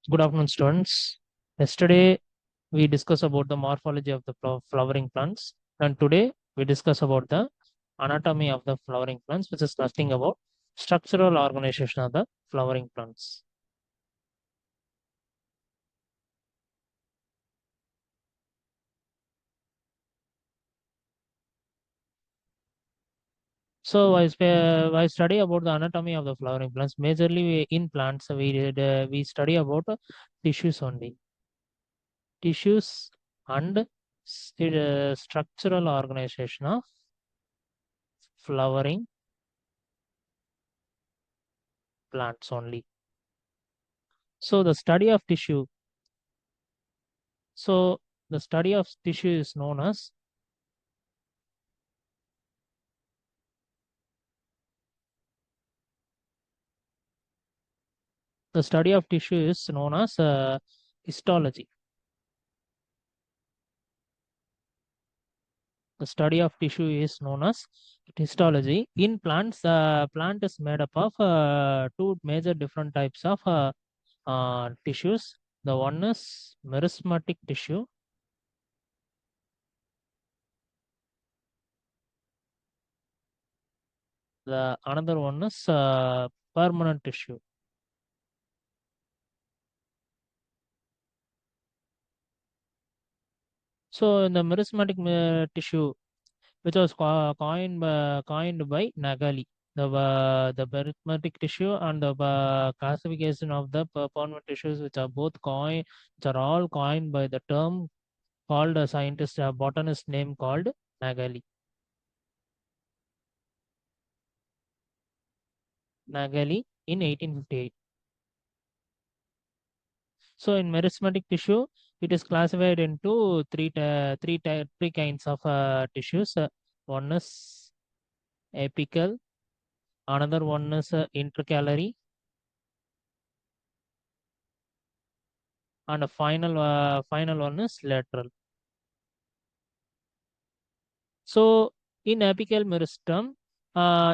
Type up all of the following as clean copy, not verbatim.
Good afternoon, students. Yesterday, we discussed about the morphology of the flowering plants, and today we discuss about the anatomy of the flowering plants, which is nothing about structural organization of the flowering plants. So, I study about the anatomy of the flowering plants. Majorly in plants, we study about tissues only, tissues and structural organization of flowering plants only. So the study of tissue. So the study of tissue is known as the study of tissue is known as histology. The study of tissue is known as histology. In plants, the plant is made up of two major different types of tissues. The one is meristematic tissue. The another one is permanent tissue. So in the meristematic tissue, which was coined by Nagali. The arithmetic tissue and the classification of the performant tissues, which are all coined by the term called a scientist, a botanist name called Nagali. Nagali in 1858. So in meristematic tissue, it is classified into three kinds of tissues. One is apical, another one is intercalary, and a final one is lateral. So in apical meristem,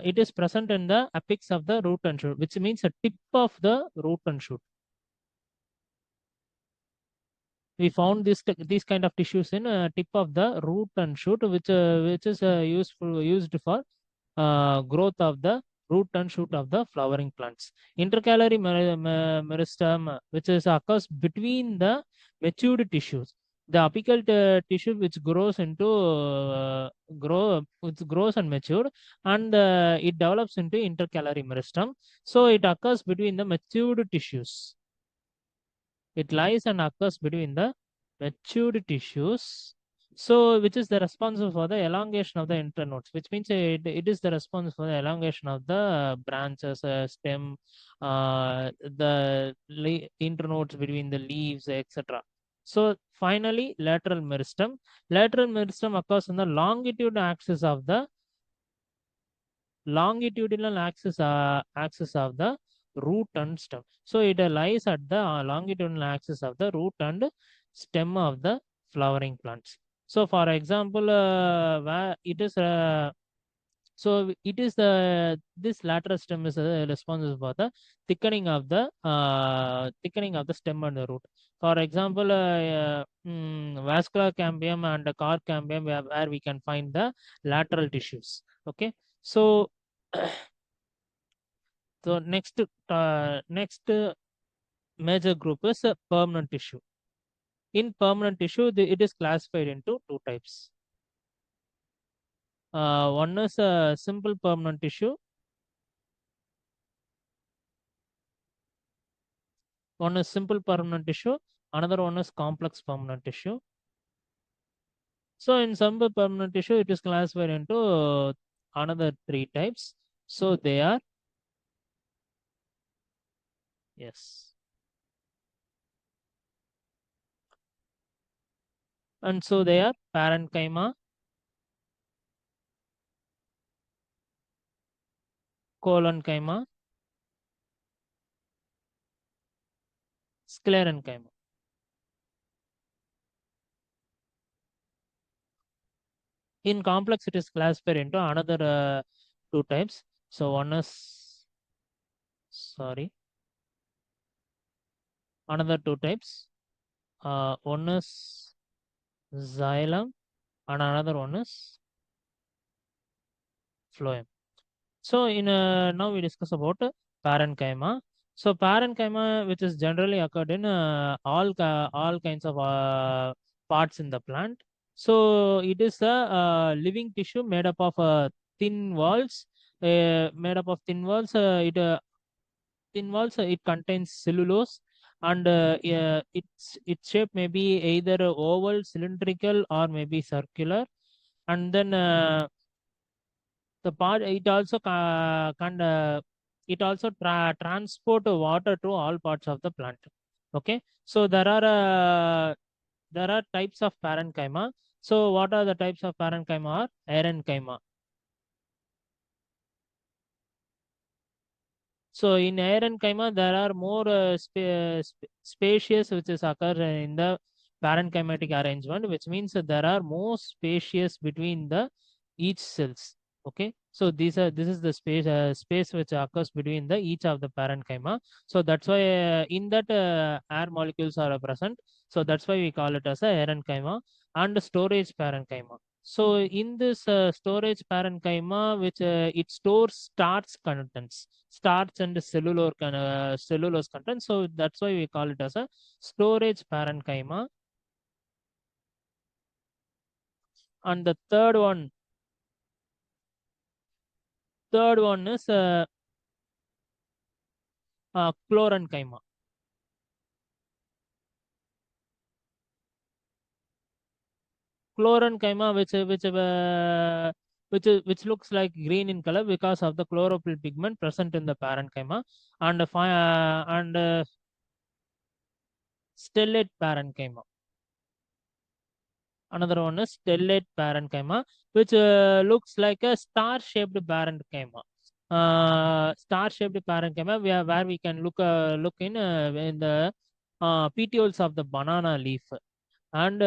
it is present in the apex of the root and shoot, which means a tip of the root and shoot. We found these kind of tissues in tip of the root and shoot, which is used for growth of the root and shoot of the flowering plants. Intercalary meristem, which is occurs between the matured tissues. The apical tissue which grows and mature, and it develops into intercalary meristem. So it occurs between the matured tissues. It lies and occurs between the matured tissues. So, which is the responsible for the elongation of the internodes, which means it is the response for the elongation of the branches, stem, the internodes between the leaves, etc. So, finally, lateral meristem. Lateral meristem occurs in the longitudinal axis of the root and stem. So it lies at the longitudinal axis of the root and stem of the flowering plants. So for example, where it is so it is the this lateral stem is responsible for the thickening of the stem and the root. For example, vascular cambium and the car cambium, where we can find the lateral tissues. Okay, so so next major group is permanent tissue. In permanent tissue, it is classified into two types. One is simple permanent tissue. One is simple permanent tissue. Another one is complex permanent tissue. So in simple permanent tissue, it is classified into another three types. So they are, yes, and so they are parenchyma, collenchyma, sclerenchyma. In complex, it is classified into another two types. So one is, sorry, another two types. One is xylem and another one is phloem. So in now we discuss about parenchyma. So parenchyma, which is generally occurred in all kinds of parts in the plant. So it is a living tissue made up of thin walls. Made up of thin walls. Thin walls. It contains cellulose, and its shape may be either oval, cylindrical, or maybe circular. And then the part it also it also transport water to all parts of the plant. Okay, so there are types of parenchyma. So what are the types of parenchyma? Are parenchyma. So in parenchyma, there are more spacious which is occur in the parenchymatic arrangement, which means that there are more spacious between the each cells. Okay, so this is the space which occurs between the each of the parenchyma. So that's why in that air molecules are present. So that's why we call it as a parenchyma and storage parenchyma. So in this storage parenchyma, which it stores starch and cellulose content. So that's why we call it as a storage parenchyma. And the third one is chlorenchyma. Chlorenchyma, which looks like green in color because of the chlorophyll pigment present in the parenchyma, and stellate parenchyma. Another one is stellate parenchyma, which looks like a star-shaped parenchyma. Star-shaped parenchyma, where we can look in the petioles of the banana leaf. And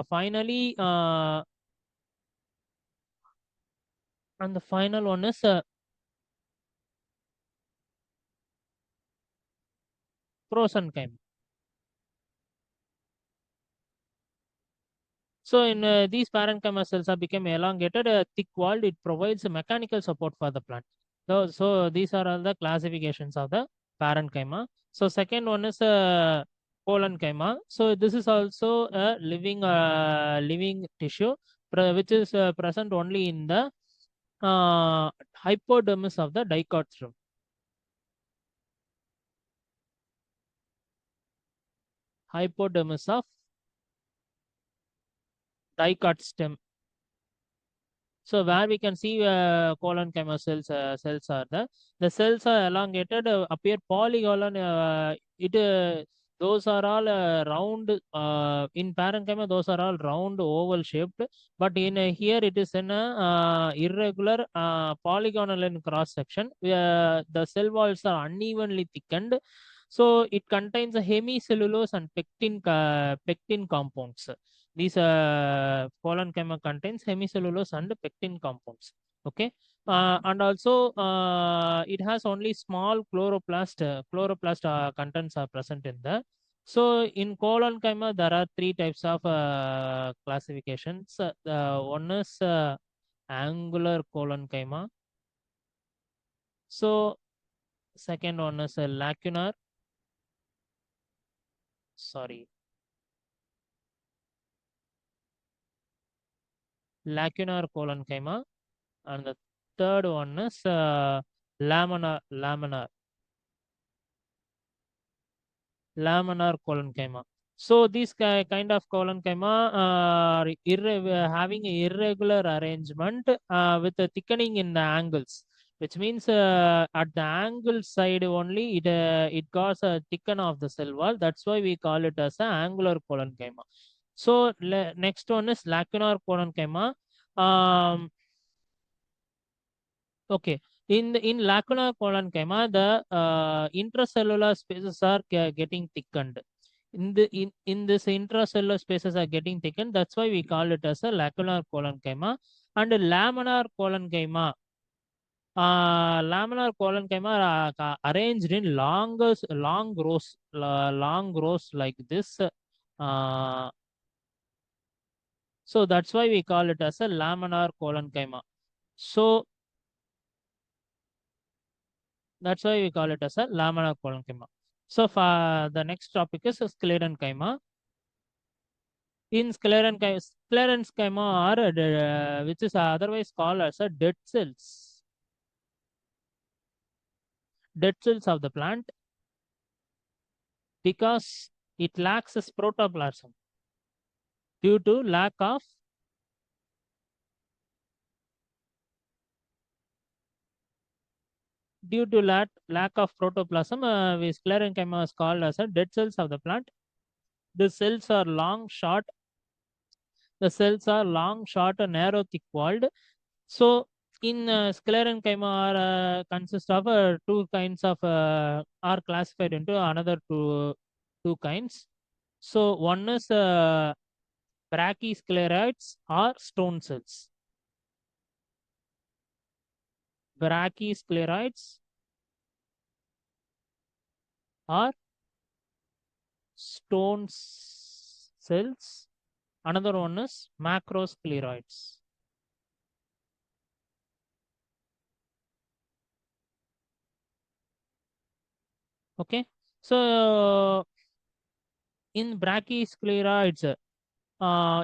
finally, and the final one is prosenchyma. So in these parenchyma cells are become elongated, thick-walled. It provides a mechanical support for the plant. So these are all the classifications of the parenchyma. So second one is parenchyma. So this is also a living tissue which is present only in the hypodermis of the dicot stem. Hypodermis of dicot stem. So where we can see colon cells are the cells are elongated, appear polygonal. It Those are all round. In parenchyma, those are all round, oval shaped. But in here, it is in a irregular, polygonal in cross section. The cell walls are unevenly thickened. So it contains a hemicellulose and pectin compounds. These parenchyma contains hemicellulose and pectin compounds. Okay, and also it has only small chloroplast contents are present in the. So in parenchyma there are three types of classifications. One is angular parenchyma. So second one is lacunar. Sorry, lacunar parenchyma. And the third one is laminar parenchyma. So these kind of parenchyma are having a irregular arrangement with a thickening in the angles, which means at the angle side only it causes a thicken of the cell wall. That's why we call it as an angular parenchyma. So next one is lacunar parenchyma. Um, Okay. In lacunar parenchyma, the intracellular spaces are getting thickened. In this intracellular spaces are getting thickened. That's why we call it as a lacunar parenchyma. And laminar parenchyma. Laminar collenchyma are arranged in long rows like this. Uh, so that's why we call it as a laminar collenchyma. So that's why we call it as a laminar collenchyma. So for the next topic is sclerenchyma. In sclerenchyma are which is otherwise called as a dead cells of the plant because it lacks a protoplasm due to lack of protoplasm. Sclerenchyma is called as a dead cells of the plant. The cells are long, short. The cells are long, short, and narrow, thick-walled. So, in sclerenchyma consist of two kinds of are classified into another two kinds. So, one is brachyscleroids or stone cells. Brachyscleroids or stone cells. Another one is macroscleroids. Okay. So in brachyscleroids,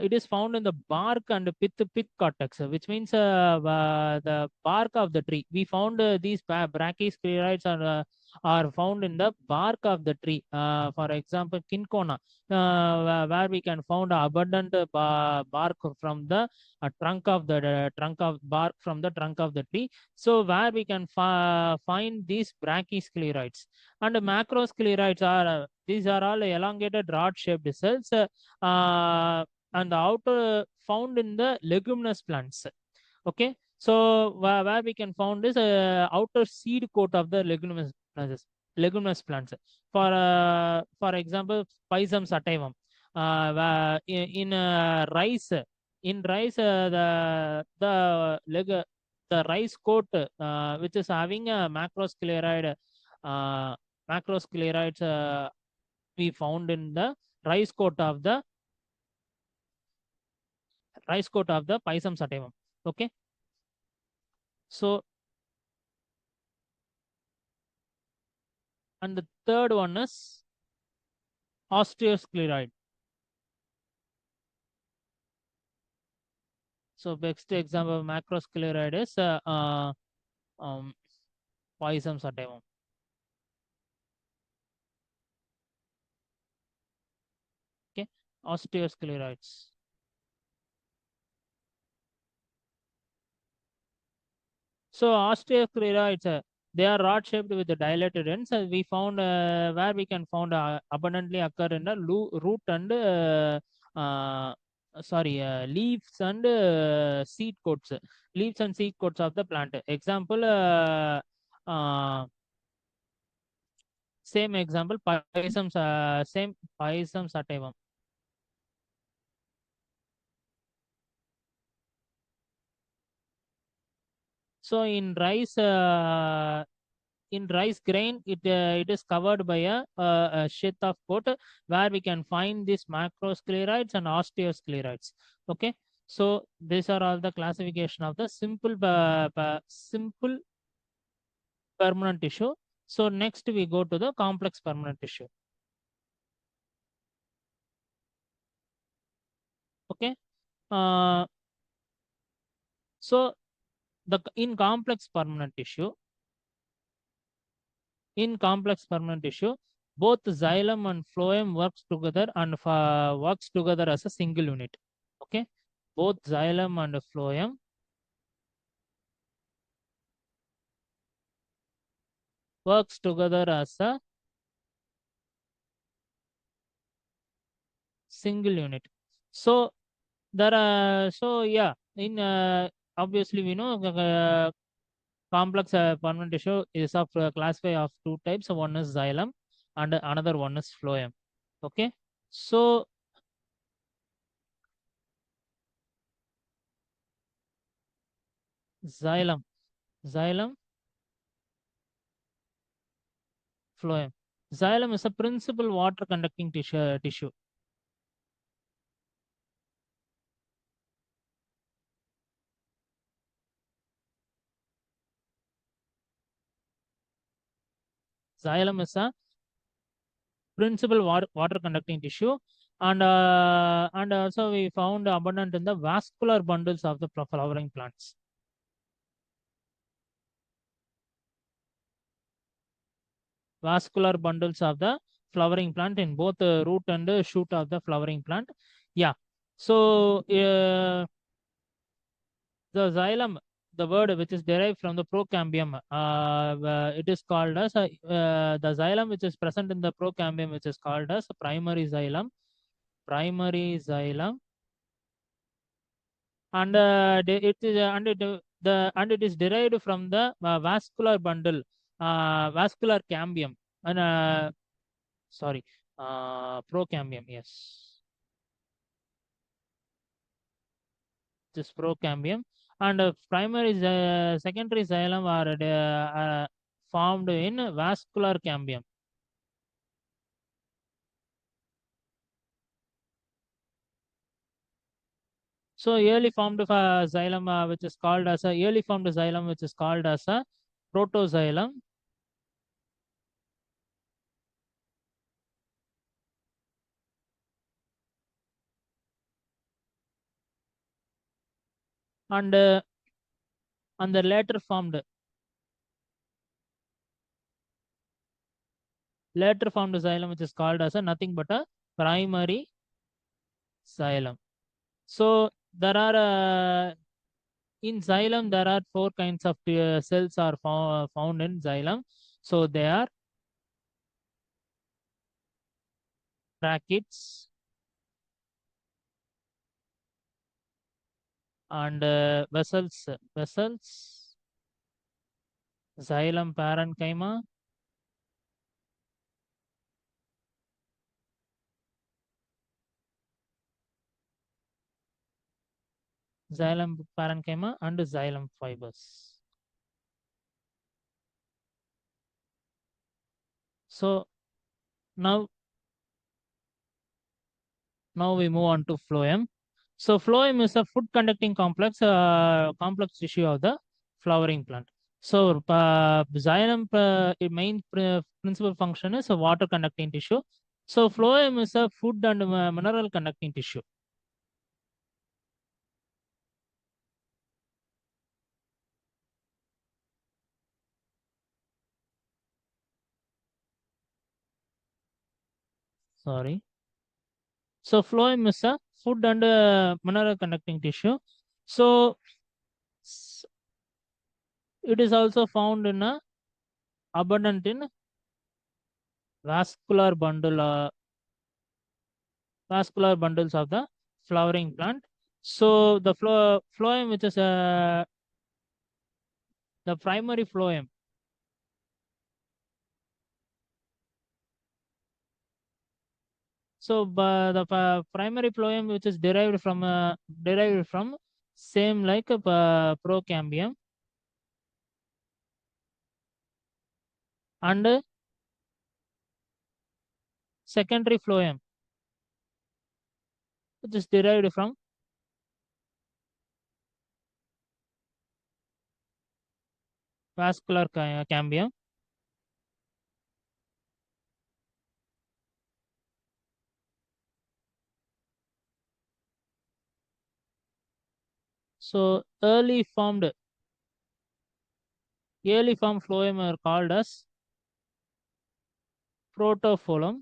it is found in the bark and pith cortex, which means the bark of the tree. We found these brachyscleroids are found in the bark of the tree. For example, Kinkona, where we can find abundant bark from the trunk of bark from the trunk of the tree. So where we can find these brachyscleroids and macroscleroids are these are all elongated rod-shaped cells. And the outer found in the leguminous plants. Okay, so where we can found is outer seed coat of the leguminous plants. For example, Pisum sativum. In rice, the rice coat which is having a uh, macroscleroids we found in the rice coat of the Pisum sativum. Okay, so and the third one is osteoscleroid. So best example of macroscleroid is um, Pisum sativum. Okay, osteoscleroids. So osteoscleroids, they are rod-shaped with the dilated ends. We found where we can found abundantly occur in the root and uh, leaves and seed coats. Leaves and seed coats of the plant. Example, same example, same Pisum sativum. So in rice grain, it is covered by a sheath of coat where we can find these macroscleroids and osteoscleroids. Okay, so these are all the classification of the simple permanent tissue. So next we go to the complex permanent tissue. Okay, uh, so the in complex permanent tissue In complex permanent tissue, both xylem and phloem works together as a single unit. Okay, both xylem and phloem works together as a single unit. So there are yeah, in obviously we know complex permanent tissue is of classify of two types. One is xylem and another one is phloem. Okay, so xylem. Xylem, phloem. Xylem is a principal water conducting tissue. Xylem is a principal water conducting tissue, and also we found abundant in the vascular bundles of the flowering plants. Vascular bundles of the flowering plant in both the root and the shoot of the flowering plant. Yeah. So the xylem, the word which is derived from the procambium, it is called as the xylem which is present in the procambium, which is called as primary xylem. Primary xylem, and it is and it is derived from the vascular bundle, vascular cambium, and sorry, procambium. Yes, this procambium, and secondary xylem are formed in vascular cambium. So early formed xylem, which is called as a early formed xylem, which is called as a protoxylem, and the later formed xylem, which is called as a nothing but a primary xylem. So there are in xylem there are four kinds of cells are found in xylem. So they are brackets and vessels, xylem parenchyma, xylem parenchyma, and xylem fibers. So now we move on to phloem. So phloem is a food conducting complex tissue of the flowering plant. So xylem main principal function is a water conducting tissue. So phloem is a food and mineral conducting tissue. Sorry. So phloem is a food and mineral conducting tissue. So it is also found in abundant in vascular bundle vascular bundles of the flowering plant. So the phloem, which is the primary phloem. So the primary phloem, which is derived from same like procambium, and secondary phloem, which is derived from vascular cambium. So early formed phloem are called as phloem,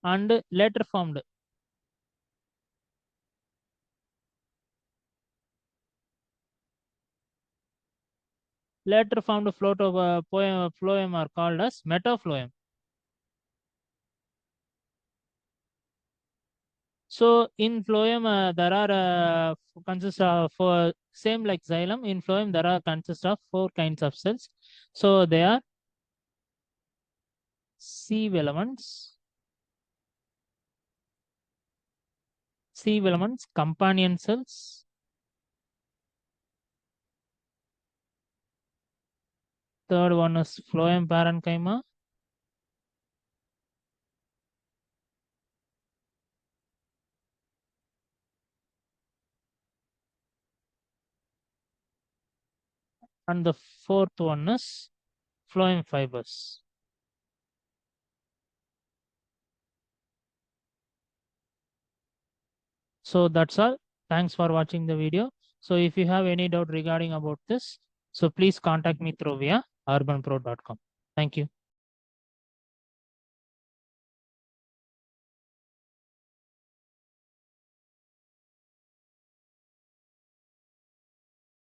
and later formed phloem are called as metaphoem. So in phloem, there are consist of same like xylem. In phloem, there are consist of four kinds of cells. So they are sieve elements, companion cells, Third one is phloem parenchyma. And the fourth one is phloem fibers. So that's all. Thanks for watching the video. So if you have any doubt regarding about this, so please contact me through via urbanpro.com. Thank you.